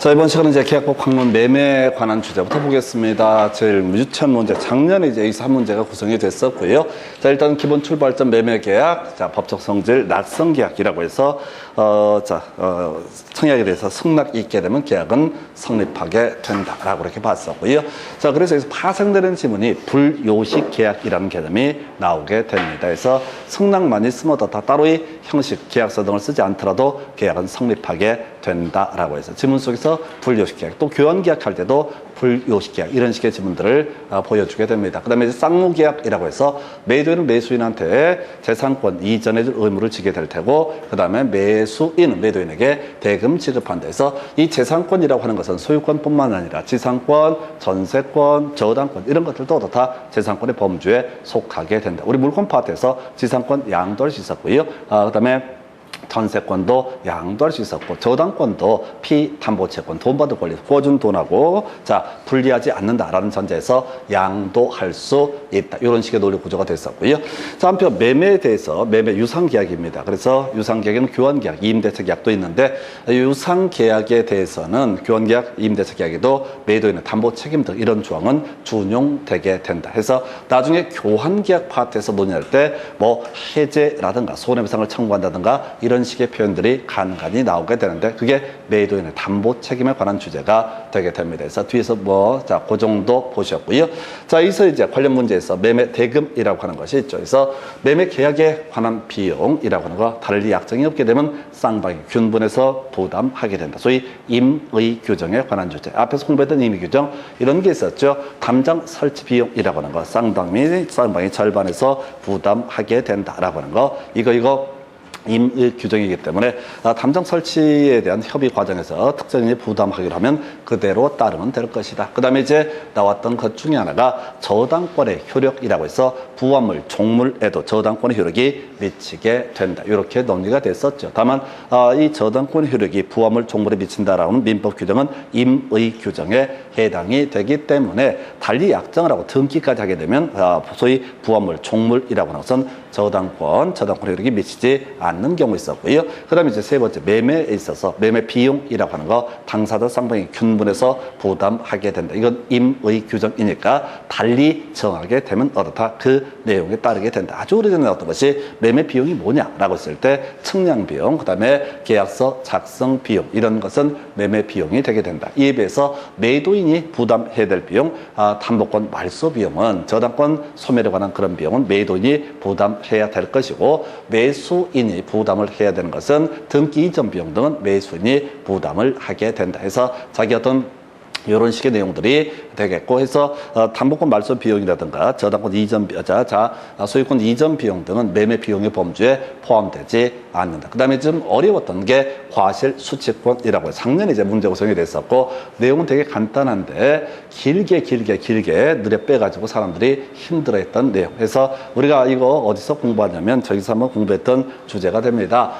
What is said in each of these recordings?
자, 이번 시간은 이제 계약법 강론 매매에 관한 주제부터 보겠습니다. 제일 유치한 문제, 작년에 이제 이 3문제가 구성이 됐었고요. 자, 일단 기본 출발점 매매 계약, 자, 법적 성질 낙성 계약이라고 해서, 청약에 대해서 승낙이 있게 되면 계약은 성립하게 된다라고 이렇게 봤었고요. 자, 그래서 여기서 파생되는 지문이 불요식 계약이라는 개념이 나오게 됩니다. 그래서 승낙만 있으면 다 따로의 형식, 계약서 등을 쓰지 않더라도 계약은 성립하게 된다라고 해서 지문 속에서 불요식 계약, 또 교환 계약할 때도 불요식 계약, 이런 식의 지문들을 보여주게 됩니다. 그 다음에 쌍무 계약이라고 해서 매도인은 매수인한테 재산권 이전해줄 의무를 지게 될 테고, 그 다음에 매수인은 매도인에게 대금 지급한다 해서 이 재산권이라고 하는 것은 소유권뿐만 아니라 지상권, 전세권, 저당권 이런 것들도 다 재산권의 범주에 속하게 된다. 우리 물권 파트에서 지상권 양도할 수 있었고요. 그 다음에 전세권도 양도할 수 있었고, 저당권도 피담보채권, 돈 받을 권리, 구워준 돈하고 분리하지 않는다라는 전제에서 양도할 수 있다. 이런 식의 논리 구조가 됐었고요. 자, 한편 매매에 대해서 매매 유상계약입니다. 그래서 유상계약에는 교환계약, 임대차 계약도 있는데, 유상계약에 대해서는 교환계약, 임대차 계약에도 매도인의 담보 책임 등 이런 조항은 준용되게 된다. 해서 나중에 교환계약 파트에서 논의할 때 뭐 해제라든가 손해배상을 청구한다든가 이런 식의 표현들이 간간히 나오게 되는데, 그게 매도인의 담보 책임에 관한 주제가 되게 됩니다. 그래서 뒤에서 그 정도 보셨고요. 자, 여기서 이제 관련 문제에서 매매 대금이라고 하는 것이 있죠. 그래서 매매 계약에 관한 비용이라고 하는 거, 달리 약정이 없게 되면 쌍방이 균분해서 부담하게 된다. 소위 임의 규정에 관한 주제. 앞에서 공부했던 임의 규정, 이런 게 있었죠. 담장 설치 비용이라고 하는 거, 쌍방이 절반에서 부담하게 된다라고 하는 거, 이거 임의 규정이기 때문에 담장 설치에 대한 협의 과정에서 특정인이 부담하기로 하면 그대로 따르면 될 것이다. 그 다음에 이제 나왔던 것 중에 하나가 저당권의 효력이라고 해서 부합물, 종물에도 저당권의 효력이 미치게 된다. 이렇게 논의가 됐었죠. 다만 이 저당권의 효력이 부합물, 종물에 미친다라는 민법 규정은 임의 규정에 해당이 되기 때문에 달리 약정을 하고 등기까지 하게 되면 소위 부합물, 종물이라고 하는 것은 저당권 효력이 미치지 않는 경우 있었고요. 그 다음에 이제 세 번째, 매매에 있어서 매매 비용이라고 하는 거, 당사자 쌍방이 균분해서 부담하게 된다. 이건 임의 규정이니까 달리 정하게 되면 어떻다, 그 내용에 따르게 된다. 아주 오래전에 나왔던 것이 매매 비용이 뭐냐라고 했을 때 측량 비용, 그 다음에 계약서 작성 비용, 이런 것은 매매 비용이 되게 된다. 이에 비해서 매도인이 부담해야 될 비용, 담보권 말소 비용은, 저당권 소멸에 관한 그런 비용은 매도인이 부담해야 될 것이고, 매수인이 부담을 해야 되는 것은 등기 이전 비용 등은 매수인이 부담을 하게 된다. 해서 자기 어떤 이런 식의 내용들이 되겠고 해서 담보권 말소 비용이라든가 저당권 이전 소유권 이전 비용 등은 매매 비용의 범주에 포함되지 않는다. 그 다음에 좀 어려웠던 게 과실 수취권이라고 해서 작년에 이제 문제 구성이 됐었고, 내용은 되게 간단한데 길게 느려 빼가지고 사람들이 힘들어했던 내용. 그래서 우리가 이거 어디서 공부하냐면 저기서 한번 공부했던 주제가 됩니다.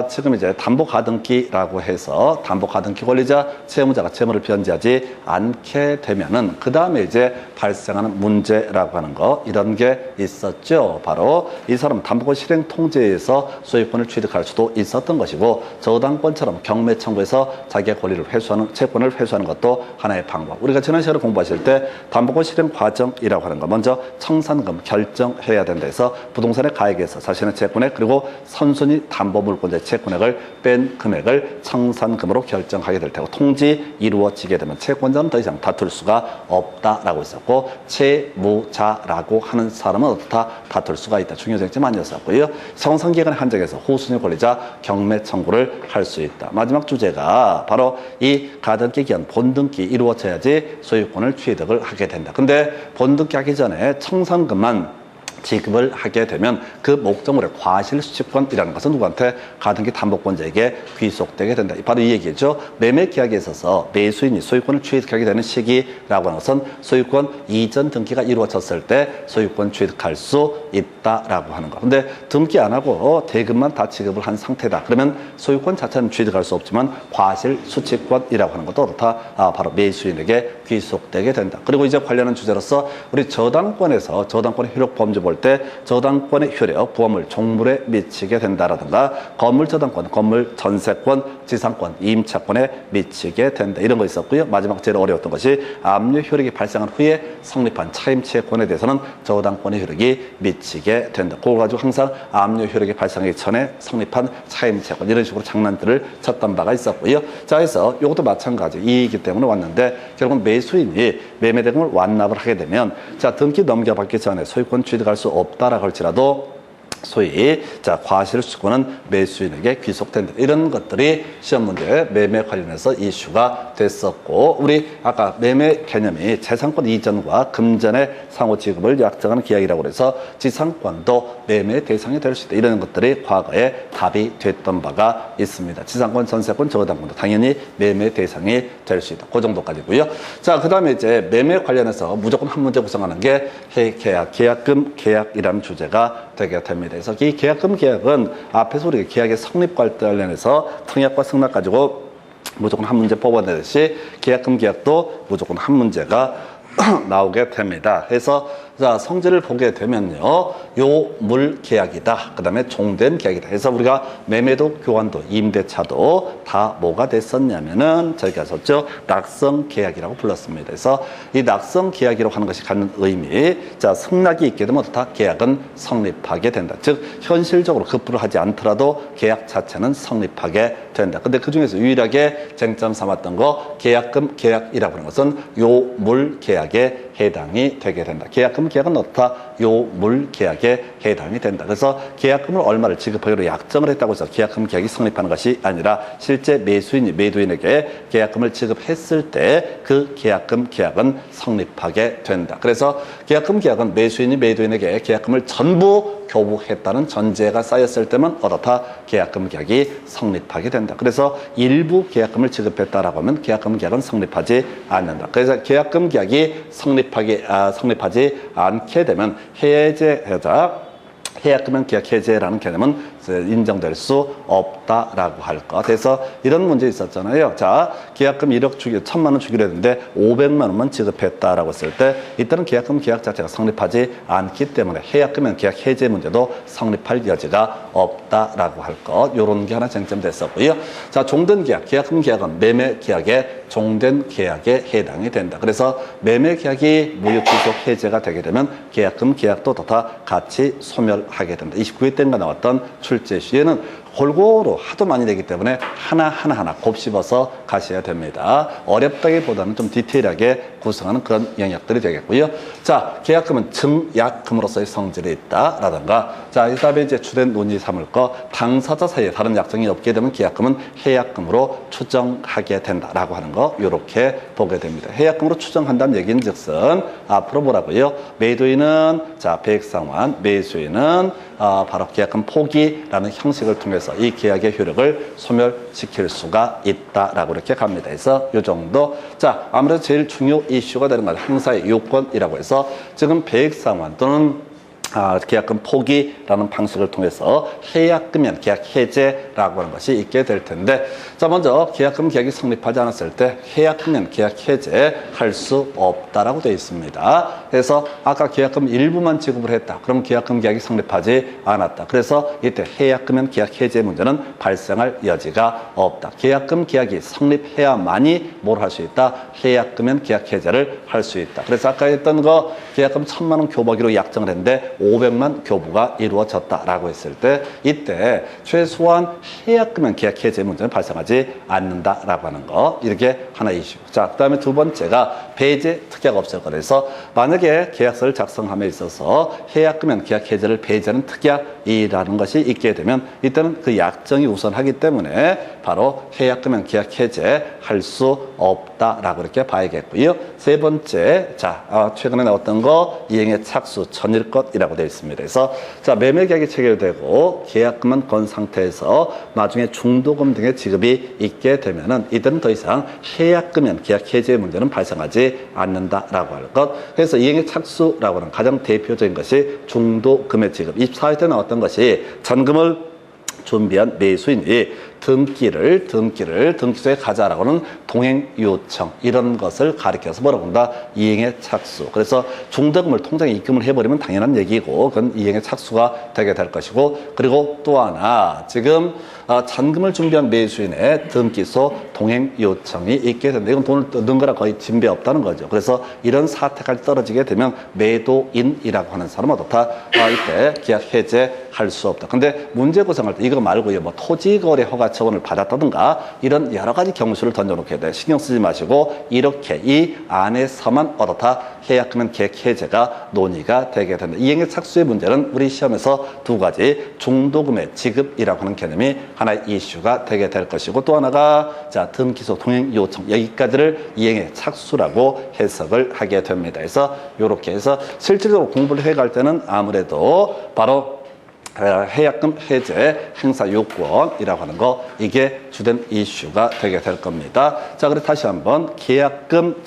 지금 이제 담보 가등기라고 해서 담보 가등기 권리자 채무자가 채무를 변제하지 않게 되면은 그 다음에 이제 발생하는 문제라고 하는 거, 이런 게 있었죠. 바로 이 사람은 담보권 실행 통제에서 소유권을 취득할 수도 있었던 것이고, 저당권처럼 경매 청구해서 자기의 권리를 회수하는, 채권을 회수하는 것도 하나의 방법. 우리가 지난 시간에 공부하실 때 담보권 실행 과정이라고 하는 거, 먼저 청산금 결정해야 된다 해서 부동산의 가액에서 자신의 채권액, 그리고 선순위 담보물권자의 채권액을 뺀 금액을 청산금으로 결정하게 될 테고, 통지 이루어지게 되면 채권자는 더 이상 다툴 수가 없다라고 했었고, 채무자라고 하는 사람은 어떻다, 다툴 수가 있다. 중요 쟁점 아니었었고요. 청산기간의 한정에서 호순위 권리자 경매 청구를 할 수 있다. 마지막 주제가 바로 이 가등기 기한 본등기 이루어져야지 소유권을 취득을 하게 된다. 근데 본등기 하기 전에 청산금만 지급을 하게 되면 그 목적물의 과실수취권이라는 것은 누구한테? 가등기 담보권자에게 귀속되게 된다. 바로 이 얘기죠. 매매 계약에 있어서 매수인이 소유권을 취득하게 되는 시기라고 하는 것은 소유권 이전 등기가 이루어졌을 때 소유권 취득할 수 있다라고 하는 거. 근데 등기 안 하고 대금만 다 지급을 한 상태다. 그러면 소유권 자체는 취득할 수 없지만 과실수취권이라고 하는 것도 그렇다. 바로 매수인에게 귀속되게 된다. 그리고 이제 관련한 주제로서 우리 저당권에서 저당권의 효력 범주 볼 때 저당권의 효력, 부합물 종물에 미치게 된다라든가 건물 저당권, 건물 전세권, 지상권, 임차권에 미치게 된다. 이런 거 있었고요. 마지막 제일 어려웠던 것이 압류 효력이 발생한 후에 성립한 차임채권에 대해서는 저당권의 효력이 미치게 된다. 그걸 가지고 항상 압류 효력이 발생하기 전에 성립한 차임채권 이런 식으로 장난들을 쳤던 바가 있었고요. 자, 그래서 이것도 마찬가지 이익이기 때문에 왔는데 결국 매수인이 매매대금을 완납을 하게 되면 자, 등기 넘겨받기 전에 소유권 취득할 수 없다라고 할지라도 소위 자 과실수권은 매수인에게 귀속된다. 이런 것들이 시험 문제 매매 관련해서 이슈가 됐었고 우리 아까 매매 개념이 재산권 이전과 금전의 상호 지급을 약정하는 계약이라고 해서 지상권도 매매 대상이 될 수 있다. 이런 것들이 과거에 답이 됐던 바가 있습니다. 지상권, 전세권, 저당권도 당연히 매매 대상이 될 수 있다. 그 정도까지고요. 자, 그다음에 이제 매매 관련해서 무조건 한 문제 구성하는 게 계약, 계약금 계약이라는 주제가 되게 됩니다. 그래서 이 계약금 계약은 앞에서 우리가 계약의 성립과 관련해서 청약과 승낙 가지고 무조건 한 문제 뽑아내듯이 계약금 계약도 무조건 한 문제가 나오게 됩니다. 그래서 자, 성질을 보게 되면요. 요 물 계약이다. 그 다음에 종된 계약이다. 그래서 우리가 매매도 교환도 임대차도 다 뭐가 됐었냐면은 저희가 썼죠. 낙성 계약이라고 불렀습니다. 그래서 이 낙성 계약이라고 하는 것이 갖는 의미. 자, 승낙이 있게 되면 다 계약은 성립하게 된다. 즉, 현실적으로 급부를 하지 않더라도 계약 자체는 성립하게 된다. 근데 그 중에서 유일하게 쟁점 삼았던 거 계약금 계약이라고 하는 것은 요 물 계약에 해당이 되게 된다. 계약금 계약은 어떻다? 요 물 계약에 해당이 된다. 그래서 계약금을 얼마를 지급하기로 약정을 했다고 해서 계약금 계약이 성립하는 것이 아니라 실제 매수인이 매도인에게 계약금을 지급했을 때 그 계약금 계약은 성립하게 된다. 그래서 계약금 계약은 매수인이 매도인에게 계약금을 전부 교부했다는 전제가 쌓였을 때만 어떻다? 계약금 계약이 성립하게 된다. 그래서 일부 계약금을 지급했다라고 하면 계약금 계약은 성립하지 않는다. 그래서 계약금 계약이 성립하지 않게 되면 해제자 해약금융 계약 해제라는 개념은 인정될 수 없다라고 할 것. 그래서 이런 문제 있었잖아요. 자, 계약금 1억 주기, 1,000만 원 주기로 했는데 500만 원만 지급했다라고 했을 때 이때는 계약금 계약 자체가 성립하지 않기 때문에 해약금융 계약 해제 문제도 성립할 여지가 없다라고 할 것. 요런 게 하나 쟁점됐었고요. 자, 종된 계약, 계약금 계약은 매매 계약에 종된 계약에 해당이 된다. 그래서 매매 계약이 무효 취속 해제가 되게 되면 계약금 계약도 다 같이 소멸하게 된다. 29회 때인가 나왔던 출제 시에는 골고루 하도 많이 되기 때문에 하나 곱씹어서 가셔야 됩니다. 어렵다기보다는 좀 디테일하게 구성하는 그런 영역들이 되겠고요. 자, 계약금은 증약금으로서의 성질이 있다라든가, 자, 이 다음에 이제 주된 논의 삼을 거, 당사자 사이에 다른 약정이 없게 되면 계약금은 해약금으로 추정하게 된다라고 하는 거, 요렇게 보게 됩니다. 해약금으로 추정한다는 얘기는 즉슨 앞으로 뭐라고요? 매도인은 자, 배액상환, 매수인은 바로 계약금 포기라는 형식을 통해서 이 계약의 효력을 소멸시킬 수가 있다라고 이렇게 갑니다. 그래서 이 정도. 자, 아무래도 제일 중요 이슈가 되는 건 행사의 요건이라고 해서 지금 배액상환 또는 계약금 포기라는 방식을 통해서 해약금연 계약 해제라고 하는 것이 있게 될 텐데, 자, 먼저 계약금 계약이 성립하지 않았을 때 해약금연 계약 해제 할 수 없다라고 되어 있습니다. 그래서 아까 계약금 일부만 지급을 했다. 그럼 계약금 계약이 성립하지 않았다. 그래서 이때 해약금연 계약 해제 문제는 발생할 여지가 없다. 계약금 계약이 성립해야만이 뭘 할 수 있다? 해약금연 계약 해제를 할 수 있다. 그래서 아까 했던 거 계약금 1,000만 원 교부하기로 약정을 했는데 500만 교부가 이루어졌다라고 했을 때 이때 최소한 해약금연 계약 해제 문제는 발생하지 않는다라고 하는 거, 이렇게 하나 이슈. 자, 그다음에 두 번째가 배제 특약 없을 거라서 만약에 계약서를 작성함에 있어서 해약금연 계약 해제를 배제하는 특약이라는 것이 있게 되면 이때는 그 약정이 우선하기 때문에 바로 해약금연 계약 해제 할 수 없다라고 이렇게 봐야겠고요. 세 번째, 자, 최근에 나왔던 거 이행의 착수 전일 것이라고 되어 있습니다. 그래서 자, 매매 계약이 체결되고 계약금은 건 상태에서 나중에 중도금 등의 지급이 있게 되면은 이때는 더 이상 해약금연 계약 해제 문제는 발생하지 않는다라고 할 것. 그래서 이행의 착수라고 하는 가장 대표적인 것이 중도금의 지급. 24회 때 나왔던 것이 잔금을 준비한 매수인이 등기소에 가져라고는 동행 요청 이런 것을 가리켜서 뭐라고 한다? 이행의 착수. 그래서 중도금을 통장에 입금을 해버리면 당연한 얘기고 그건 이행의 착수가 되게 될 것이고 그리고 또 하나 지금 잔금을 준비한 매수인의 등기소 동행 요청이 있게 된다. 이건 돈을 넣은 거랑 거의 진배 없다는 거죠. 그래서 이런 사태까지 떨어지게 되면 매도인이라고 하는 사람은 어떻다? 이때 계약 해제할 수 없다. 근데 문제 구성할 때 이거 말고요. 뭐 토지거래 허가 처분을 받았다든가 이런 여러 가지 경수를 던져놓게 돼. 신경 쓰지 마시고 이렇게 이 안에서만 어떻다? 해약금은 계약 해제가 논의가 되게 된다. 이행의 착수의 문제는 우리 시험에서 두 가지 중도금의 지급이라고 하는 개념이 하나의 이슈가 되게 될 것이고 또 하나가 자 등기소 동행 요청 여기까지를 이행의 착수라고 해석을 하게 됩니다. 그래서 이렇게 해서 실질적으로 공부를 해갈 때는 아무래도 바로 해약금 해제 행사 요건이라고 하는 거 이게 주된 이슈가 되게 될 겁니다. 자, 그래 다시 한번 계약금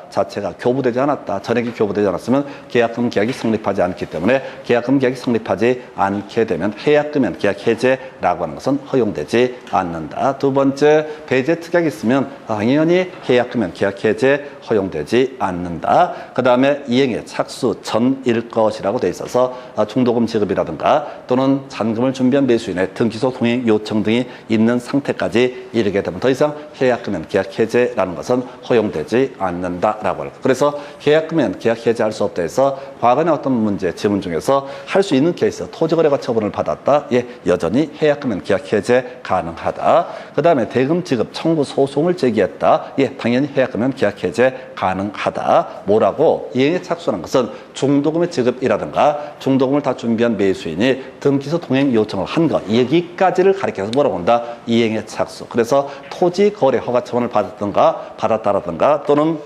자체가 교부되지 않았다. 전액이 교부되지 않았으면 계약금 계약이 성립하지 않기 때문에 계약금 계약이 성립하지 않게 되면 해약금은 계약 해제라고 하는 것은 허용되지 않는다. 두 번째 배제 특약이 있으면 당연히 해약금은 계약 해제 허용되지 않는다. 그 다음에 이행의 착수 전일 것이라고 돼 있어서 중도금 지급이라든가 또는 잔금을 준비한 매수인의 등기소 동행 요청 등이 있는 상태까지 이르게 되면 더 이상 해약금은 계약 해제라는 것은 허용되지 않는다라고 할까. 그래서 계약금은 계약 해제할 수 없다 해서 과거의 어떤 문제 지문 중에서 할 수 있는 케이스 토지거래가 처분을 받았다. 예, 여전히 해약금은 계약 해제 가능하다. 그 다음에 대금 지급 청구 소송을 제기했다. 예, 당연히 해약금은 계약 해제 가능하다. 뭐라고? 이행의 착수라는 것은 중도금의 지급이라든가 중도금을 다 준비한 매수인이 등기소 동행 요청을 한 것 여기까지를 가리켜서 뭐라고 한다? 이행의 착수. 그래서 토지 거래 허가 처분을 받았다라든가 또는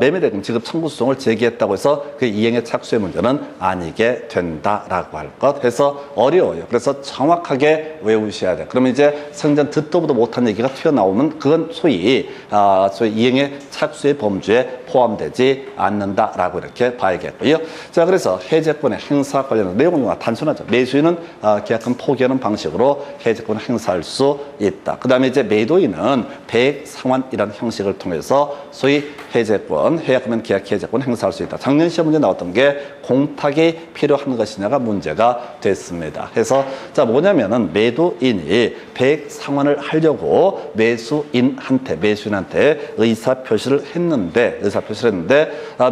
매매대금 지급 청구 소송을 제기했다고 해서 그 이행의 착수의 문제는 아니게 된다라고 할 것 해서 어려워요. 그래서 정확하게 외우셔야 돼요. 그러면 이제 생전 듣도 보도 못한 얘기가 튀어나오면 그건 소위 이행의 착수의 범주에 포함되지 않는다라고 이렇게 봐야겠고요. 자, 그래서 해제권의 행사 관련한 내용은 단순하죠. 매수인은 계약금 포기하는 방식으로 해제권을 행사할 수 있다. 그 다음에 이제 매도인은 배액 상환이라는 형식을 통해서 소위 해제권, 해약금은 계약 해제권 행사할 수 있다. 작년 시험 문제 나왔던 게 공탁이 필요한 것이냐가 문제가 됐습니다. 그래서 자 뭐냐면은 매도인이 배액 상환을 하려고 매수인한테 의사 표시를 했는데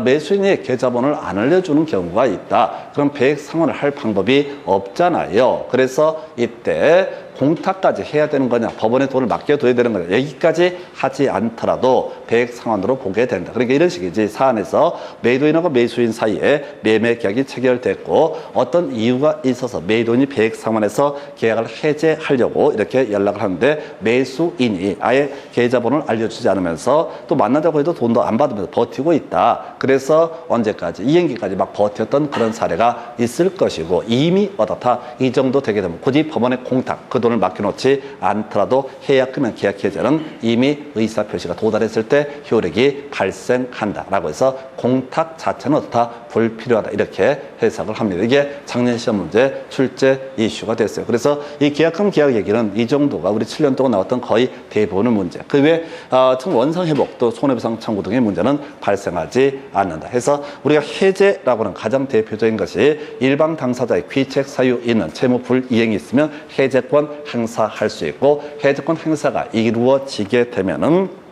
매수인이 계좌번호를 안 알려주는 경우가 있다. 그럼 배액 상환을 할 방법이 없잖아요. 그래서 이때 공탁까지 해야 되는 거냐, 법원에 돈을 맡겨둬야 되는 거냐, 여기까지 하지 않더라도 배액 상환으로 보게 된다. 그러니까 이런 식이지. 사안에서 매도인하고 매수인 사이에 매매 계약이 체결됐고 어떤 이유가 있어서 매도인이 배액 상환해서 계약을 해제하려고 이렇게 연락을 하는데 매수인이 아예 계좌번호를 알려주지 않으면서 또 만나자고 해도 돈도 안 받으면서 버티고 있다. 그래서 언제까지 이행기까지 막 버텼던 그런 사례가 있을 것이고 이미 어떻다 이 정도 되게 되면 굳이 법원에 공탁 그 돈을 맡겨놓지 않더라도 해약금은 계약 해제는 이미 의사표시가 도달했을 때 효력이 발생한다라고 해서 공탁 자체는 어떻다 불필요하다 이렇게 해석을 합니다. 이게 작년 시험 문제 출제 이슈가 됐어요. 그래서 이 계약금 계약 얘기는 이 정도가 우리 7년 동안 나왔던 거의 대부분의 문제. 그 외에 원상회복 또 손해배상 청구 등의 문제는 발생하지 않는다. 해서 우리가 해제라고 하는 가장 대표적인 것이 일방 당사자의 귀책 사유 있는 채무 불이행이 있으면 해제권 행사할 수 있고 해제권 행사가 이루어지게 되면은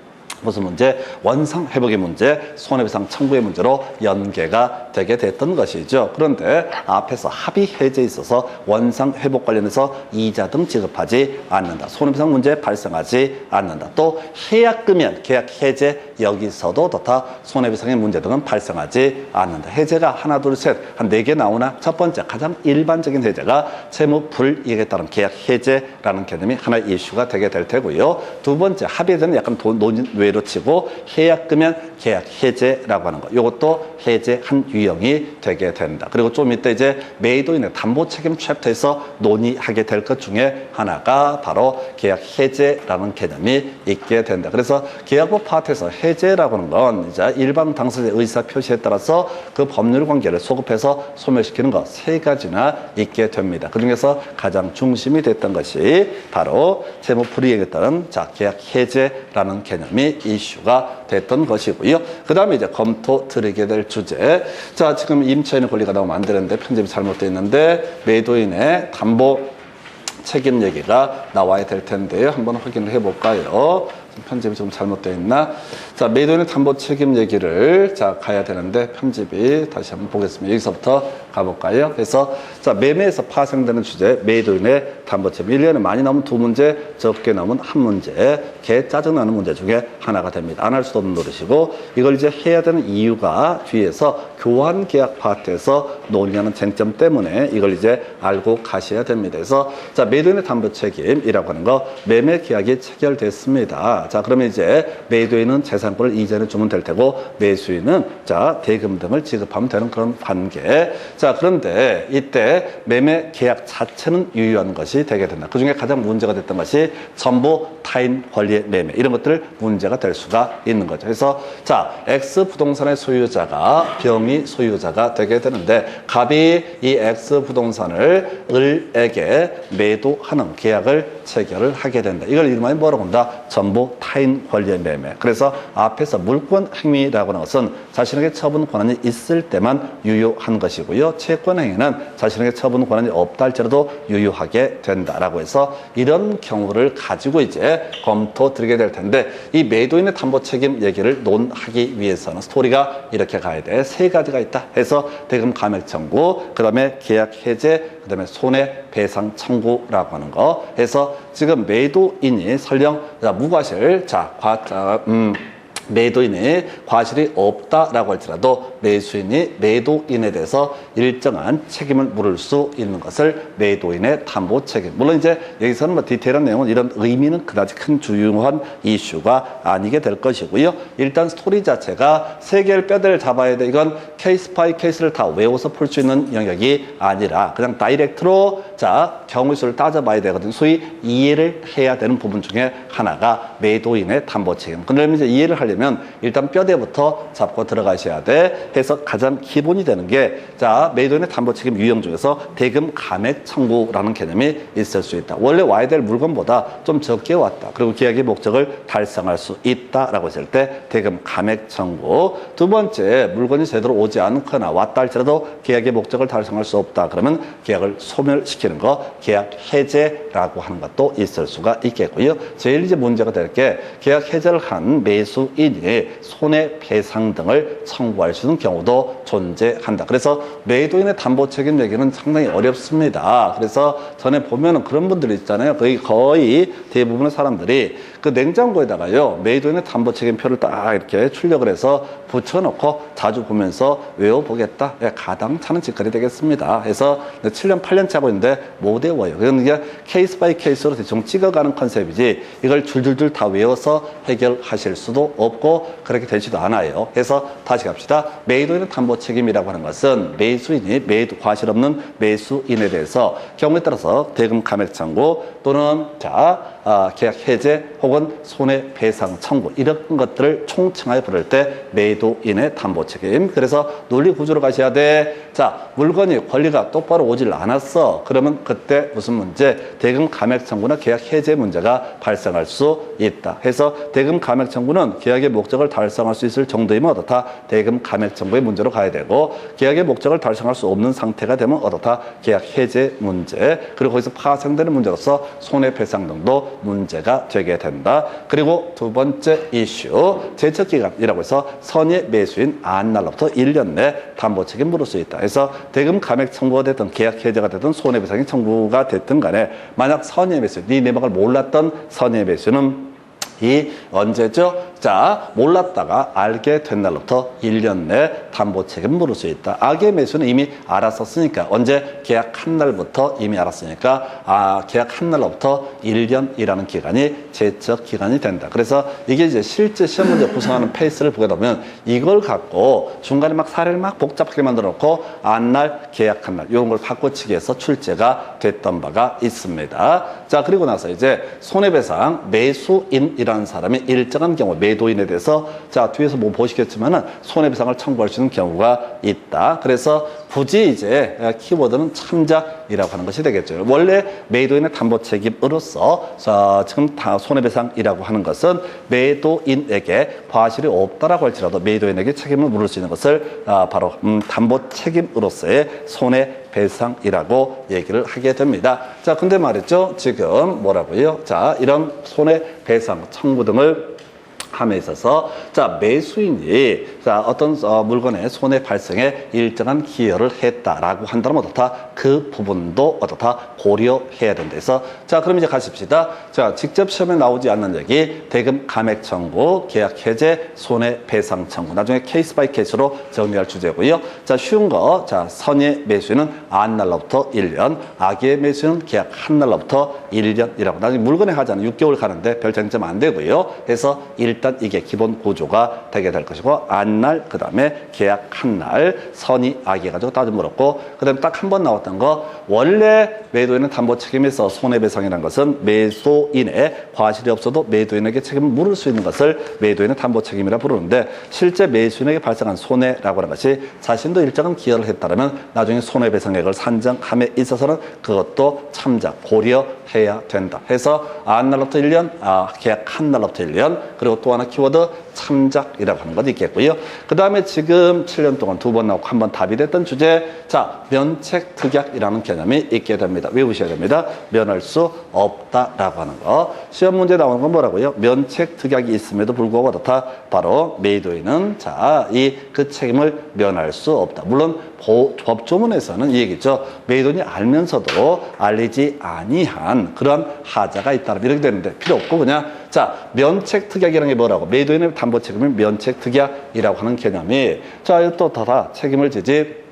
무슨 문제? 원상회복의 문제, 손해배상 청구의 문제로 연계가 되게 됐던 것이죠. 그런데 앞에서 합의 해제에 있어서 원상회복 관련해서 이자 등 지급하지 않는다. 손해배상 문제 발생하지 않는다. 또 해약금연, 계약 해제 여기서도 다 손해배상의 문제 등은 발생하지 않는다. 해제가 하나, 둘, 셋, 한 4개 나오나? 첫 번째 가장 일반적인 해제가 채무 불이익에 따른 계약 해제라는 개념이 하나의 이슈가 되게 될 테고요. 두 번째 합의에 대한 약간 논의 외로 치고 해약금면 계약 해제라고 하는 거. 이것도 해제한 유형이 되게 된다. 그리고 좀 이따 이제 매도인의 담보 책임 챕터에서 논의하게 될 것 중에 하나가 바로 계약 해제라는 개념이 있게 된다. 그래서 계약법 파트에서 해제라고 하는 건 이제 일반 당사자의 의사 표시에 따라서 그 법률 관계를 소급해서 소멸시키는 것 세 가지나 있게 됩니다. 그 중에서 가장 중심이 됐던 것이 바로 채무 불이익에 따른 계약 해제라는 개념이 이슈가 됐던 것이고요. 그 다음에 이제 검토 드리게 될 주제. 자, 지금 임차인의 권리가 나오면 안 되는데 편집이 잘못되어 있는데 매도인의 담보 책임 얘기가 나와야 될 텐데요. 한번 확인을 해볼까요? 편집이 좀 잘못되어 있나? 자, 매도인의 담보 책임 얘기를 가야 되는데 편집이 다시 한번 보겠습니다. 여기서부터 가볼까요? 그래서 자, 매매에서 파생되는 주제, 매도인의 담보 책임. 1년에 많이 나오면 2문제, 적게 나오면 1문제. 개 짜증나는 문제 중에 하나가 됩니다. 안 할 수도 없는 노릇이고 이걸 이제 해야 되는 이유가 뒤에서 교환 계약 파트에서 논의하는 쟁점 때문에 이걸 이제 알고 가셔야 됩니다. 그래서 자, 매도인의 담보 책임이라고 하는 거 매매 계약이 체결됐습니다. 자, 그러면 이제 매도인은 재산권을 이전해 주면 될 테고 매수인은 자, 대금 등을 지급하면 되는 그런 관계. 자, 그런데 이때 매매 계약 자체는 유효한 것이 되게 된다. 그 중에 가장 문제가 됐던 것이 전부 타인 권리의 매매 이런 것들 문제가 될 수가 있는 거죠. 그래서 자, X 부동산의 소유자가 병이 소유자가 되게 되는데 갑이 이 X 부동산을 을에게 매도하는 계약을 체결을 하게 된다. 이걸 이름하여 뭐라고 한다? 전부 타인 권리의 매매. 그래서 앞에서 물권 행위라고 하는 것은 자신에게 처분 권한이 있을 때만 유효한 것이고요. 채권 행위는 자신에게 처분 권한이 없다 할지라도 유효하게 된다라고 해서 이런 경우를 가지고 이제 검토 드리게 될 텐데 이 매도인의 담보 책임 얘기를 논하기 위해서는 스토리가 이렇게 가야 돼. 세 가지가 있다 해서 대금 감액 청구, 그 다음에 계약 해제, 그 다음에 손해배상 청구라고 하는 거 해서 지금 매도인이 설령 무과실, 매도인이 과실이 없다라고 할지라도 매수인이 매도인에 대해서 일정한 책임을 물을 수 있는 것을 매도인의 담보 책임. 물론 이제 여기서는 뭐 디테일한 내용은 이런 의미는 그다지 큰 중요한 이슈가 아니게 될 것이고요. 일단 스토리 자체가 세 개를 뼈대를 잡아야 돼. 이건 케이스 바이 케이스를 다 외워서 풀 수 있는 영역이 아니라 그냥 다이렉트로 경우 수를 따져봐야 되거든요. 소위 이해를 해야 되는 부분 중에 하나가 매도인의 담보 책임. 그러면 이제 이해를 하려면 일단 뼈대부터 잡고 들어가셔야 돼. 해서 가장 기본이 되는 게 매도인의 담보 책임 유형 중에서 대금 감액 청구라는 개념이 있을 수 있다. 원래 와야 될 물건보다 좀 적게 왔다. 그리고 계약의 목적을 달성할 수 있다라고 했을 때 대금 감액 청구. 두 번째, 물건이 제대로 오지 않거나 왔다 할지라도 계약의 목적을 달성할 수 없다. 그러면 계약을 소멸시키는 거, 계약 해제라고 하는 것도 있을 수가 있겠고요. 제일 이제 문제가 될 게 계약 해제를 한 매수인이 손해배상 등을 청구할 수 있는 경우도 존재한다. 그래서 매도인의 담보 책임 얘기는 상당히 어렵습니다. 그래서 전에 보면은 그런 분들이 있잖아요. 거의 대부분의 사람들이 그 냉장고에다가요, 매도인의 담보 책임표를 딱 이렇게 출력을 해서 붙여놓고 자주 보면서 외워보겠다. 가당찮은 짓거리 되겠습니다. 해서 7년, 8년째 하고 있는데 못 외워요. 그러니까 케이스 바이 케이스로 대충 찍어가는 컨셉이지 이걸 줄줄줄 다 외워서 해결하실 수도 없고 그렇게 되지도 않아요. 해서 다시 갑시다. 매도인의 담보 책임이라고 하는 것은 매수인이 과실 없는 매수인에 대해서 경우에 따라서 대금 감액 청구 또는 계약 해제 혹은 손해배상 청구 이런 것들을 총칭하여 부를 때 매도인의 담보 책임. 그래서 논리 구조로 가셔야 돼. 물건이 권리가 똑바로 오질 않았어. 그러면 그때 무슨 문제? 대금 감액 청구나 계약 해제 문제가 발생할 수 있다. 해서 대금 감액 청구는 계약의 목적을 달성할 수 있을 정도이면 어떻다? 대금 감액 청구의 문제로 가야 되고 계약의 목적을 달성할 수 없는 상태가 되면 어떻다? 계약 해제 문제. 그리고 거기서 파생되는 문제로서 손해배상 등도 문제가 되게 된다. 그리고 두 번째 이슈, 제척기간이라고 해서 선의 매수인 안날로부터 1년 내 담보 책임 물을 수 있다. 그래서 대금 감액 청구가 됐든 계약 해제가 됐든 손해배상이 청구가 됐든 간에 만약 선의 매수, 네 내막을 몰랐던 선의 매수는 이 언제죠? 자, 몰랐다가 알게 된 날부터 1년 내 담보 책임 물을 수 있다. 악의 매수는 이미 알았었으니까 언제 계약한 날부터 이미 알았으니까 계약한 날로부터 1년이라는 기간이 제적 기간이 된다. 그래서 이게 이제 실제 시험 문제 구성하는 페이스를 보게 되면 이걸 갖고 중간에 막 사례를 막 복잡하게 만들어 놓고 안날 계약한 날 이런 걸 바꿔치기 해서 출제가 됐던 바가 있습니다. 자, 그리고 나서 이제 손해배상 매수인이라는 사람이 일정한 경우 매도인에 대해서 자, 뒤에서 뭐 보시겠지만은 손해배상을 청구할 수 있는 경우가 있다. 그래서 굳이 이제 키워드는 참작이라고 하는 것이 되겠죠. 원래 매도인의 담보 책임으로서 지금 다 손해배상이라고 하는 것은 매도인에게 과실이 없다라고 할지라도 매도인에게 책임을 물을 수 있는 것을 바로 담보 책임으로서의 손해배상이라고 얘기를 하게 됩니다. 자, 근데 말이죠. 지금 뭐라고요? 자, 이런 손해배상 청구 등을 함에 있어서 자, 매수인이 자, 어떤 물건의 손해 발생에 일정한 기여를 했다라고 한다면 어떻다? 그 부분도 어떻다? 고려해야 된다. 그래서 자, 그럼 이제 가십시다. 자, 직접 시험에 나오지 않는 얘기 대금 감액 청구, 계약 해제, 손해 배상 청구. 나중에 케이스 바이 케이스로 정리할 주제고요. 자, 쉬운 거. 자, 선의 매수인은 안 날로부터 1년, 악의 매수인은 계약 한 날로부터 1년이라고. 나중에 물건의 하자는 6개월 가는데 별 쟁점 안 되고요. 그래서 일단 이게 기본 구조가 되게 될 것이고 안날 그다음에 계약한 날 선의 악의 가지고 따져 물었고 그다음에 딱 한 번 나왔던 거 원래 매도인은 담보 책임에 있어 손해배상이라는 것은 매수인의 과실이 없어도 매도인에게 책임을 물을 수 있는 것을 매도인의 담보 책임이라 부르는데 실제 매수인에게 발생한 손해라고 하는 것이 자신도 일정한 기여를 했다면 나중에 손해배상액을 산정함에 있어서는 그것도 참작 고려해야 된다. 해서 안 날로부터 1년, 계약한 날로부터 1년 그리고 또 하나 키워드 참작이라고 하는 것도 있겠고요. 그 다음에 지금 7년 동안 두 번 나오고 한 번 답이 됐던 주제 자, 면책특약이라는 개념이 있게 됩니다. 외우셔야 됩니다. 면할 수 없다라고 하는 거. 시험 문제 나오는 건 뭐라고요? 면책특약이 있음에도 불구하고 어떻다? 바로 매도인은 자, 그 책임을 면할 수 없다. 물론 법조문에서는 이 얘기죠. 매도인이 알면서도 알리지 아니한 그런 하자가 있다. 이렇게 되는데 필요 없고 그냥 자, 면책특약이라는 게 뭐라고? 매도인의 담보 책임을 면책특약이라고 하는 개념이 자, 또 다 책임을 지지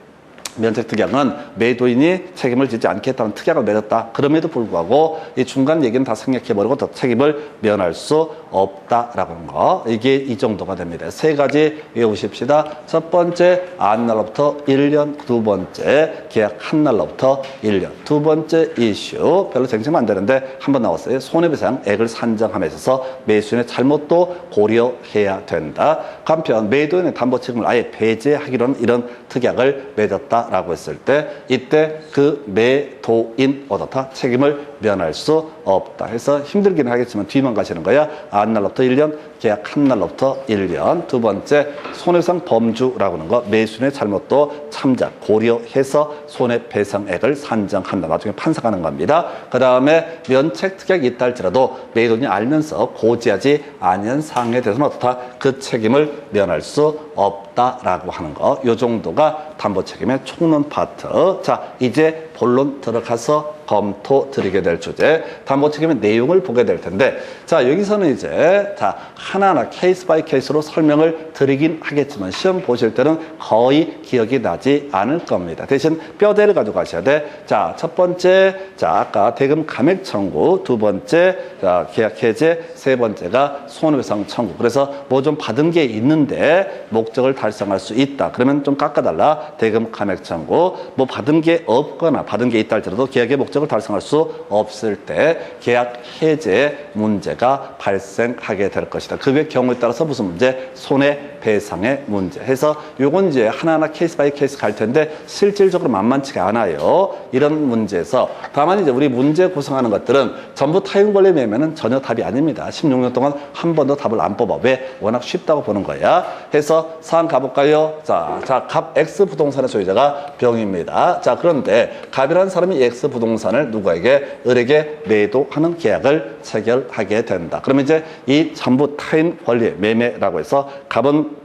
면책특약은 매도인이 책임을 지지 않겠다는 특약을 맺었다. 그럼에도 불구하고 이 중간 얘기는 다 생략해버리고 더 책임을 면할 수 없다라고 하는 거. 이게 이 정도가 됩니다. 세 가지 외우십시다. 첫 번째, 안 날로부터 1년. 두 번째, 계약 한 날로부터 1년. 두 번째 이슈. 별로 쟁점 안 되는데 한 번 나왔어요. 손해배상액을 산정함에 있어서 매수인의 잘못도 고려해야 된다. 한편 매도인의 담보 책임을 아예 배제하기로는 이런 특약을 맺었다. 라고 했을 때 이때 그 매도인 어떻다 책임을 면할 수 없다 해서 힘들기는 하겠지만 뒤만 가시는 거야. 안 날로부터 1년 계약 한 날로부터 1년 두 번째 손해배상 범주라고 하는 거 매수인의 잘못도 참작 고려해서 손해배상액을 산정한다. 나중에 판사가는 겁니다. 그 다음에 면책특약이 있다 할지라도 매도인이 알면서 고지하지 아니한 사항에 대해서는 어떻다 그 책임을 면할 수 없다라고 하는 거. 요 정도가 담보 책임의 총론 파트. 자, 이제 본론 들어가서 검토 드리게 될 주제 담보 책임의 내용을 보게 될 텐데 자, 여기서는 이제 자, 하나하나 케이스 바이 케이스로 설명을 드리긴 하겠지만 시험 보실 때는 거의 기억이 나지 않을 겁니다. 대신 뼈대를 가져가셔야 돼. 자, 첫 번째 자, 아까 대금 감액 청구, 두 번째 자, 계약 해제, 세 번째가 손해배상 청구. 그래서 뭐 좀 받은 게 있는데 목적을 달성할 수 있다. 그러면 좀 깎아달라. 대금 감액 청구. 뭐 받은 게 없거나 받은 게 있다 할지라도 계약의 목적을 달성할 수 없을 때 계약 해제 문제가 발생하게 될 것이다. 그 경우에 따라서 무슨 문제? 손해배상의 문제 해서 요건 이제 하나하나 케이스 바이 케이스 갈 텐데 실질적으로 만만치가 않아요. 이런 문제에서 다만 이제 우리 문제 구성하는 것들은 전부 타인권리 매매는 전혀 답이 아닙니다. 16년 동안 한 번도 답을 안 뽑아. 왜? 워낙 쉽다고 보는 거야. 해서 사항 가볼까요? 자, 갑 X 부동산의 소유자가 병입니다. 자, 그런데 갑이라는 사람이 X 부동산을 누구에게? 을에게 매도하는 계약을 체결하게 된다. 그러면 이제 이 전부 타인 권리 매매라고 해서 갑은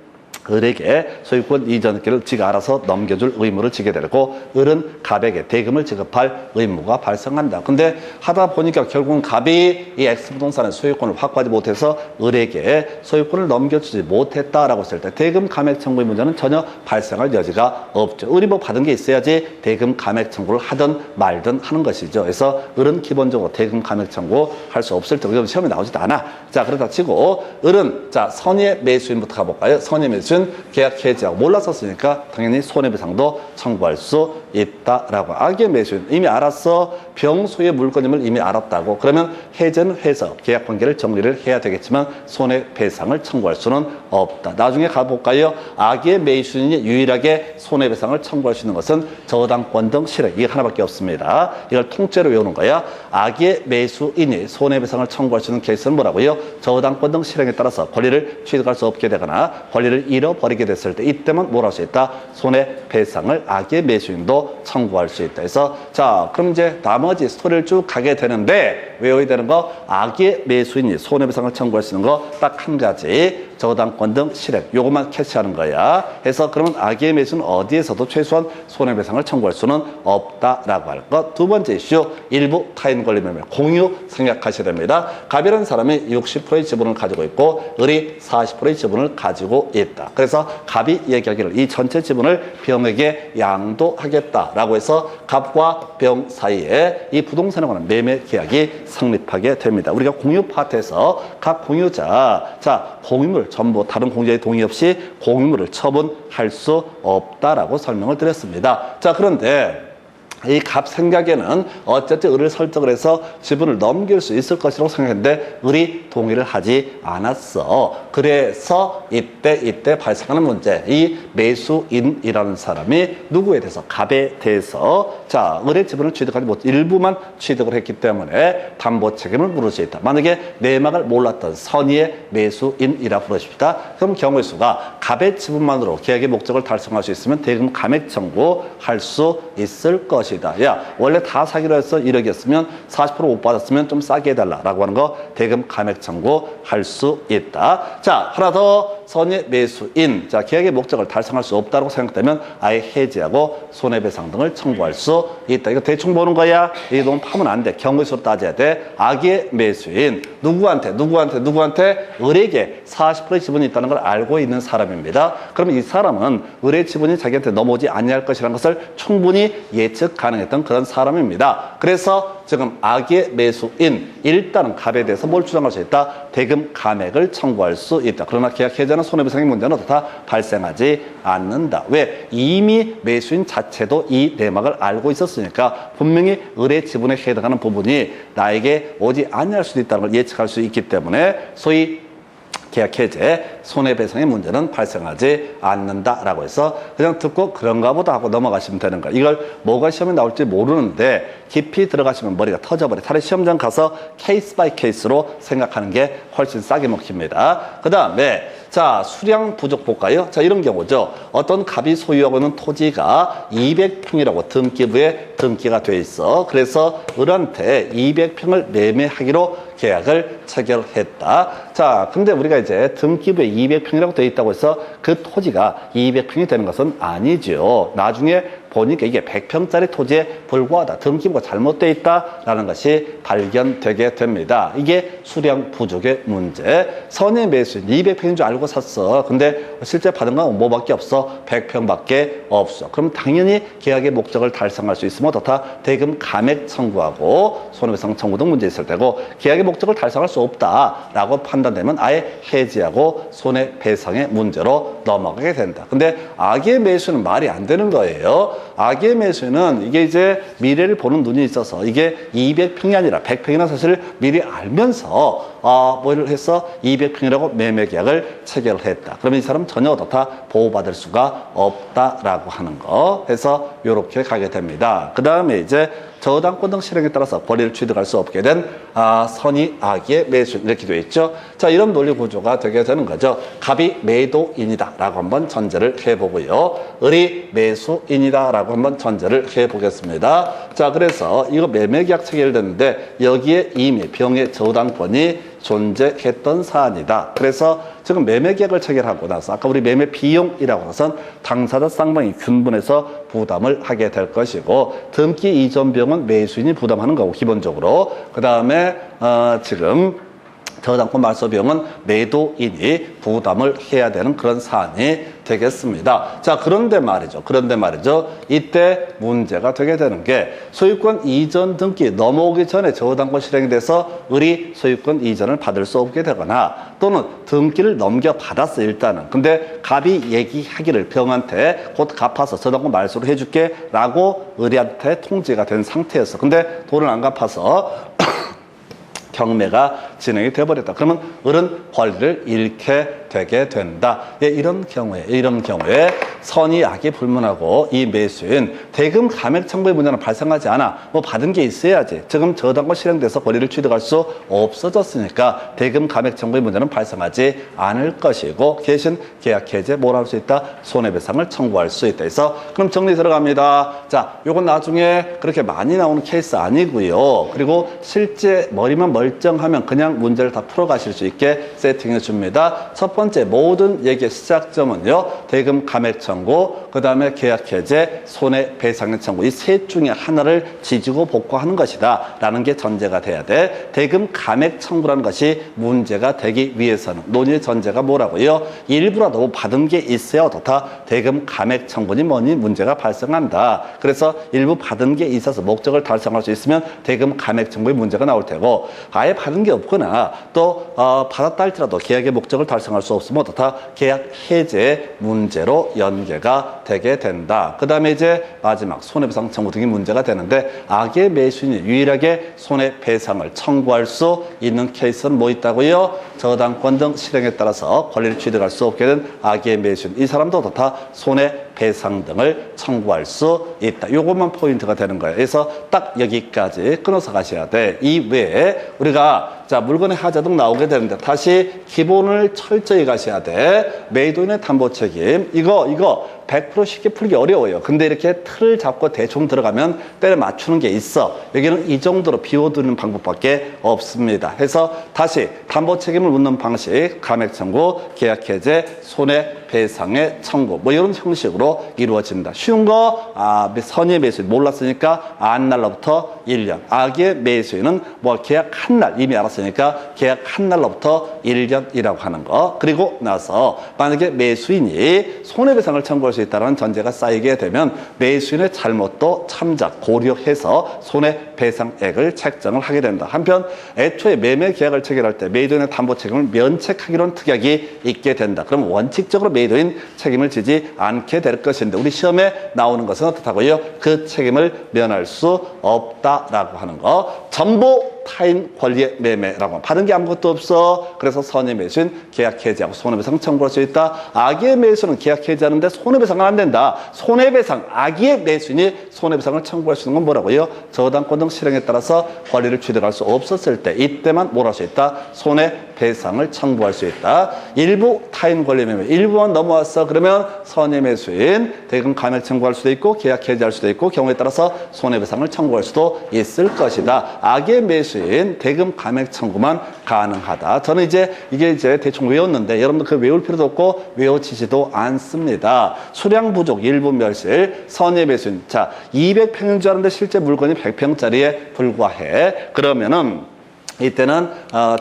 을에게 소유권 이전기를 지가 알아서 넘겨줄 의무를 지게 되고 을은 갑에게 대금을 지급할 의무가 발생한다. 근데 하다 보니까 결국은 갑이 이 X부동산의 소유권을 확보하지 못해서 을에게 소유권을 넘겨주지 못했다라고 했을 때 대금 감액 청구의 문제는 전혀 발생할 여지가 없죠. 을이 뭐 받은 게 있어야지 대금 감액 청구를 하든 말든 하는 것이죠. 그래서 을은 기본적으로 대금 감액 청구 할 수 없을 때 시험에 나오지도 않아. 자, 그러다 치고 을은 자 선의의 매수인부터 가볼까요? 선의의 매수인 계약 해지하고 몰랐었으니까 당연히 손해배상도 청구할 수 있다라고. 악의 매수인 이미 알았어. 병소의 물건임을 이미 알았다고. 그러면 해제는 해서 계약 관계를 정리를 해야 되겠지만 손해배상을 청구할 수는 없다. 나중에 가볼까요? 악의 매수인이 유일하게 손해배상을 청구할 수 있는 것은 저당권 등 실행. 이게 하나밖에 없습니다. 이걸 통째로 외우는 거야. 악의 매수인이 손해배상을 청구할 수 있는 케이스는 뭐라고요? 저당권 등 실행에 따라서 권리를 취득할 수 없게 되거나 권리를 잃어버리게 됐을 때 이때만 뭘 할 수 있다? 손해배상을 악의 매수인도 청구할 수 있다. 그래서 자, 그럼 이제 나머지 스토리를 쭉 가게 되는데 외워야 되는 거 악의 매수인이 손해배상을 청구할 수 있는 거 딱 한 가지. 저당권 등 실행. 요것만 캐치하는 거야. 해서 그러면 악의 매수는 어디에서도 최소한 손해배상을 청구할 수는 없다라고 할 것. 두 번째 이슈 일부 타인 권리 매매 공유 생각하셔야 됩니다. 갑이라는 사람이 60%의 지분을 가지고 있고 을이 40%의 지분을 가지고 있다. 그래서 갑이 얘기하기를 이 전체 지분을 병에게 양도하겠다라고 해서 갑과 병 사이에 이 부동산에 관한 매매 계약이 성립하게 됩니다. 우리가 공유 파트에서 각 공유자 자 공유물 전부 다른 공유자의 동의 없이 공유물을 처분할 수 없다라고 설명을 드렸습니다. 자, 그런데 이 갑 생각에는 어쨌든 을을 설득을 해서 지분을 넘길 수 있을 것이라고 생각했는데 을이 동의를 하지 않았어. 그래서 이때 발생하는 문제. 이 매수인이라는 사람이 누구에 대해서 갑에 대해서 자 을의 지분을 취득하지 못 일부만 취득을 했기 때문에 담보 책임을 물을 수 있다. 만약에 내막을 몰랐던 선의의 매수인이라 부르십시다. 그럼 경우의 수가 갑의 지분만으로 계약의 목적을 달성할 수 있으면 대금 감액 청구할 수 있을 것이다. 야, 원래 다 사기로 해서 1억이었으면 40% 못 받았으면 좀 싸게 해달라라고 하는 거 대금 감액 청구할 수 있다. 자, 하나 더 선의 매수인. 자, 계약의 목적을 달성할 수 없다고 생각되면 아예 해지하고 손해배상 등을 청구할 수 있다. 이거 대충 보는 거야. 이게 너무 파면 안 돼. 경우의 수로 따져야 돼. 악의 매수인. 누구한테? 을에게 40%의 지분이 있다는 걸 알고 있는 사람입니다. 그러면 이 사람은 을의 지분이 자기한테 넘어오지 아니할 것이라는 것을 충분히 예측 가능했던 그런 사람입니다. 그래서 지금 악의 매수인 일단은 갑에 대해서 뭘 주장할 수 있다? 대금 감액을 청구할 수 있다. 그러나 계약 해제나 손해배상의 문제는 어떻다? 발생하지 않는다. 왜? 이미 매수인 자체도 이 내막을 알고 있었으니까 분명히 을의 지분에 해당하는 부분이 나에게 오지 아니할 수도 있다는 걸 예측할 수 있기 때문에 소위 계약 해제, 손해배상의 문제는 발생하지 않는다라고 해서 그냥 듣고 그런가 보다 하고 넘어가시면 되는 거야. 이걸 뭐가 시험에 나올지 모르는데 깊이 들어가시면 머리가 터져버려. 차라리 시험장 가서 케이스 바이 케이스로 생각하는 게 훨씬 싸게 먹힙니다. 그 다음에 자, 수량 부족 볼까요? 자, 이런 경우죠. 어떤 갑이 소유하고 있는 토지가 200평이라고 등기부에 등기가 돼 있어. 그래서 을한테 200평을 매매하기로 계약을 체결했다. 자, 근데 우리가 이제 등기부에 200평이라고 돼 있다고 해서 그 토지가 200평이 되는 것은 아니죠. 나중에 보니까 이게 100평짜리 토지에 불과하다. 등기부가 잘못되어 있다라는 것이 발견되게 됩니다. 이게 수량 부족의 문제. 선의 매수인 200평인 줄 알고 샀어. 근데 실제 받은 건 뭐밖에 없어? 100평밖에 없어. 그럼 당연히 계약의 목적을 달성할 수 있으면 어떻다? 대금 감액 청구하고 손해배상 청구 등 문제 있을 테고 계약의 목적을 달성할 수 없다라고 판단되면 아예 해지하고 손해배상의 문제로 넘어가게 된다. 근데 악의 매수는 말이 안 되는 거예요. 악의 매수는 이게 이제 미래를 보는 눈이 있어서 이게 200평이 아니라 100평이라는 사실을 미리 알면서 뭐를 해서 200평이라고 매매 계약을 체결을 했다. 그러면 이 사람은 전혀 어떻다? 보호받을 수가 없다라고 하는 거. 해서 이렇게 가게 됩니다. 그 다음에 이제 저당권 등 실행에 따라서 권리를 취득할 수 없게 된 선의 악의 매수 이렇게 되어 있죠. 자, 이런 논리 구조가 되게 되는 거죠. 갑이 매도인이다 라고 한번 전제를 해보고요. 을이 매수인이다 라고 한번 전제를 해보겠습니다. 자, 그래서 이거 매매계약 체결됐는데 여기에 이미 병의 저당권이 존재했던 사안이다. 그래서 지금 매매 계약을 체결하고 나서 아까 우리 매매 비용이라고 해서 당사자 쌍방이 균분해서 부담을 하게 될 것이고, 등기 이전 비용은 매수인이 부담하는 거고 기본적으로. 그 다음에 지금 저당권 말소 비용은 매도인이 부담을 해야 되는 그런 사안이 되겠습니다. 자, 그런데 말이죠. 이때 문제가 되게 되는 게, 소유권 이전 등기 넘어오기 전에 저당권 실행이 돼서 을이 소유권 이전을 받을 수 없게 되거나, 또는 등기를 넘겨받았어 일단은. 근데 갑이 얘기하기를 병한테 곧 갚아서 저당권 말소를 해줄게 라고 을이한테 통지가 된 상태였어. 근데 돈을 안 갚아서 경매가 진행이 돼버렸다. 그러면 을은 권리를 잃게 되게 된다. 예, 이런 경우에 선의 악이 불문하고 이 매수인 대금 감액 청구의 문제는 발생하지 않아. 뭐 받은 게 있어야지. 지금 저당권 실행돼서 권리를 취득할 수 없어졌으니까 대금 감액 청구의 문제는 발생하지 않을 것이고, 대신 계약 해제 뭘 할 수 있다? 손해배상을 청구할 수 있다. 그래서 그럼 정리 들어갑니다. 자, 요건 나중에 그렇게 많이 나오는 케이스 아니고요. 그리고 실제 머리만 멀쩡하면 그냥 문제를 다 풀어가실 수 있게 세팅해 줍니다. 첫 번째 모든 얘기의 시작점은요, 대금 감액 청구, 그 다음에 계약 해제, 손해배상 청구, 이 셋 중에 하나를 지지고 복구하는 것이다 라는 게 전제가 돼야 돼. 대금 감액 청구라는 것이 문제가 되기 위해서는 논의의 전제가 뭐라고요? 일부라도 받은 게 있어야 어떻다? 대금 감액 청구니 뭐니 문제가 발생한다. 그래서 일부 받은 게 있어서 목적을 달성할 수 있으면 대금 감액 청구의 문제가 나올 테고, 아예 받은 게 없거나 또 받았다 할지라도 계약의 목적을 달성할 수 없으면 어떻다? 계약 해제 문제로 연계가 되게 된다. 그 다음에 이제 마지막 손해배상 청구 등이 문제가 되는데, 악의 매수인이 유일하게 손해배상을 청구할 수 있는 케이스는 뭐 있다고요? 저당권 등 실행에 따라서 권리를 취득할 수 없게 된 악의 매수인, 이 사람도 어떻다? 손해배상 등을 청구할 수 있다. 요것만 포인트가 되는 거예요. 그래서 딱 여기까지 끊어서 가셔야 돼. 이 외에 우리가 자, 물건의 하자 등 나오게 되는데, 다시 기본을 철저히 가셔야 돼. 매도인의 담보 책임. 이거 100% 쉽게 풀기 어려워요. 근데 이렇게 틀을 잡고 대충 들어가면 때려 맞추는 게 있어. 여기는 이 정도로 비워두는 방법밖에 없습니다. 해서 다시 담보 책임을 묻는 방식, 감액 청구, 계약 해제, 손해배상의 청구, 뭐 이런 형식으로 이루어집니다. 쉬운 거, 선의 매수인 몰랐으니까 안 날로부터 1년. 악의 매수인은 뭐 계약한 날 이미 알았으니까 계약한 날로부터 1년이라고 하는 거. 그리고 나서 만약에 매수인이 손해배상을 청구할 수 있다는 전제가 쌓이게 되면 매수인의 잘못도 참작, 고려해서 손해배상액을 책정을 하게 된다. 한편 애초에 매매 계약을 체결할 때 매도인의 담보 책임을 면책하기로는 특약이 있게 된다. 그럼 원칙적으로 매도인 책임을 지지 않게 될 것인데, 우리 시험에 나오는 것은 어떻다고요? 그 책임을 면할 수 없다라고 하는 거. 전부 타인 권리의 매매라고. 받은 게 아무것도 없어. 그래서 선의 매수인 계약 해제하고 손해배상 청구할 수 있다. 악의 매수는 계약 해제하는데 손해배상은 안 된다. 손해배상, 악의 매수인이 손해배상을 청구할 수 있는 건 뭐라고요? 저당권 등 실행에 따라서 권리를 취득할 수 없었을 때, 이때만 뭘 할 수 있다? 손해배상을 청구할 수 있다. 일부 타인 권리 매매, 일부만 넘어왔어. 그러면 선의 매수인 대금 감액 청구할 수도 있고 계약 해제할 수도 있고, 경우에 따라서 손해배상을 청구할 수도 있을 것이다. 악의 매수인 대금 감액 청구만 가능하다. 저는 이게 대충 외웠는데 여러분들 그 외울 필요도 없고 외워지지도 않습니다. 수량 부족, 일부 멸실, 선의 매수인. 자, 200평인 줄 알았는데 실제 물건이 100평짜리에 불과해. 그러면은 이때는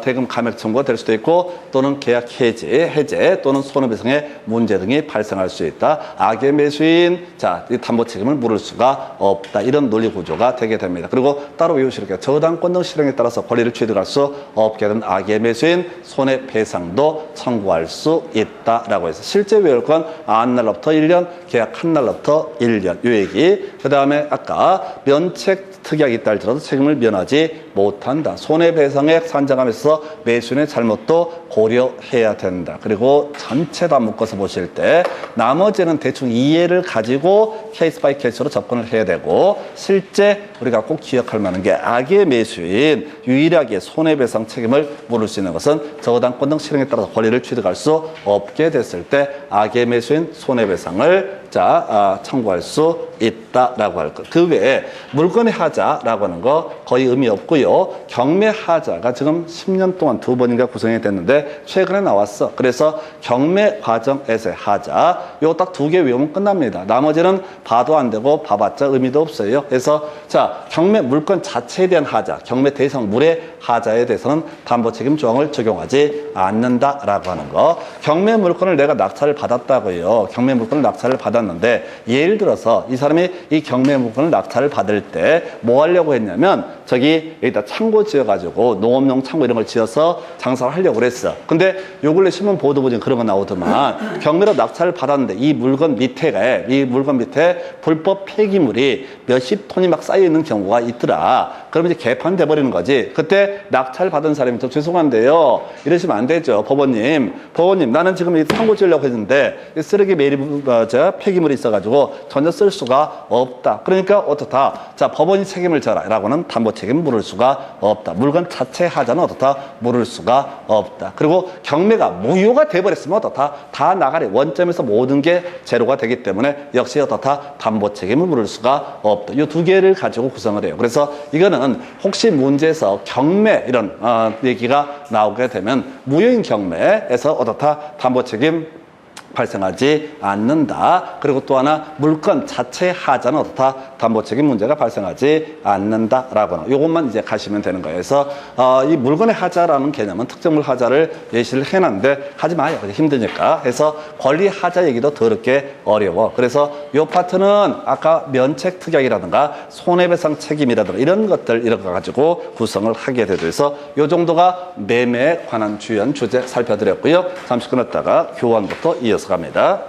대금 감액 청구가 될 수도 있고, 또는 계약 해제 또는 손해배상의 문제 등이 발생할 수 있다. 악의 매수인, 자, 이 담보 책임을 물을 수가 없다. 이런 논리 구조가 되게 됩니다. 그리고 따로 외우시니까 저당권 등 실행에 따라서 권리를 취득할 수 없게 된 악의 매수인, 손해배상도 청구할 수 있다라고 해서 실제 외울 건 안 날로부터 1년, 계약한 날로부터 1년 요 얘기. 그 다음에 아까 면책 특약이 있다 할지라도 책임을 면하지 못한다. 손해배상액 산정하면서 매수인의 잘못도 고려해야 된다. 그리고 전체 다 묶어서 보실 때 나머지는 대충 이해를 가지고 케이스 바이 케이스로 접근을 해야 되고, 실제 우리가 꼭 기억할 만한 게 악의 매수인 유일하게 손해배상 책임을 물을 수 있는 것은 저당권 등 실행에 따라서 권리를 취득할 수 없게 됐을 때 악의 매수인 손해배상을 청구할 수 있다라고 할 것. 그 외에 물건의 하자라고 하는 거 거의 의미 없고요. 경매 하자가 지금 10년 동안 2번인가 구성이 됐는데 최근에 나왔어. 그래서 경매 과정에서의 하자 요 딱 2개 외우면 끝납니다. 나머지는 봐도 안 되고 봐봤자 의미도 없어요. 그래서 자, 경매 물건 자체에 대한 하자, 경매 대상물의 하자에 대해서는 담보 책임 조항을 적용하지 않는다라고 하는 거. 경매 물건을 내가 낙찰을 받았다고요. 경매 물건을 낙찰을 받았는데 예를 들어서 이 사람이 이 경매 물건을 낙찰을 받을 때 뭐 하려고 했냐면 저기 여기다 창고 지어가지고 농업용 창고 이런 걸 지어서 장사를 하려고 그랬어. 근데 요 근래 신문 보도 보니 그런 거 나오더만 경매로 낙찰을 받았는데 이 물건 밑에 불법 폐기물이 몇십 톤이 막 쌓여 있는 경우가 있더라. 그러면 이제 개판돼 버리는 거지. 그때 낙찰 받은 사람이 저 죄송한데요. 이러시면 안 되죠. 법원님 나는 지금 이 창고 지으려고 했는데 이 쓰레기 폐기물이 있어가지고 전혀 쓸 수가 없다. 그러니까 어떻다? 자, 법원이 책임을 져라. 라고는 담보 책임을 물을 수가 없다. 물건 자체 하자는 어떻다? 물을 수가 없다. 그리고 경매가 무효가 돼버렸으면 어떻다? 다 나가리. 원점에서 모든 게 제로가 되기 때문에 역시 어떻다? 담보 책임을 물을 수가 없다. 이 2개를 가지고 구성을 해요. 그래서 이거는 혹시 문제에서 경매 이런 얘기가 나오게 되면 무효인 경매에서 어떻다? 담보 책임 발생하지 않는다. 그리고 또 하나 물건 자체 하자는 어떻다? 담보 책임 문제가 발생하지 않는다라고 하는 요것만 이제 가시면 되는 거예요. 그래서 이 물건의 하자라는 개념은 특정물 하자를 예시를 해놨는데 하지 마요. 힘드니까. 그래서 권리 하자 얘기도 더럽게 어려워. 그래서 요 파트는 아까 면책 특약이라든가 손해배상 책임이라든가 이런 것들 이런 거 가지고 구성을 하게 되어서 요 정도가 매매에 관한 주연 주제 살펴드렸고요. 잠시 끊었다가 교환부터 이어서 갑니다.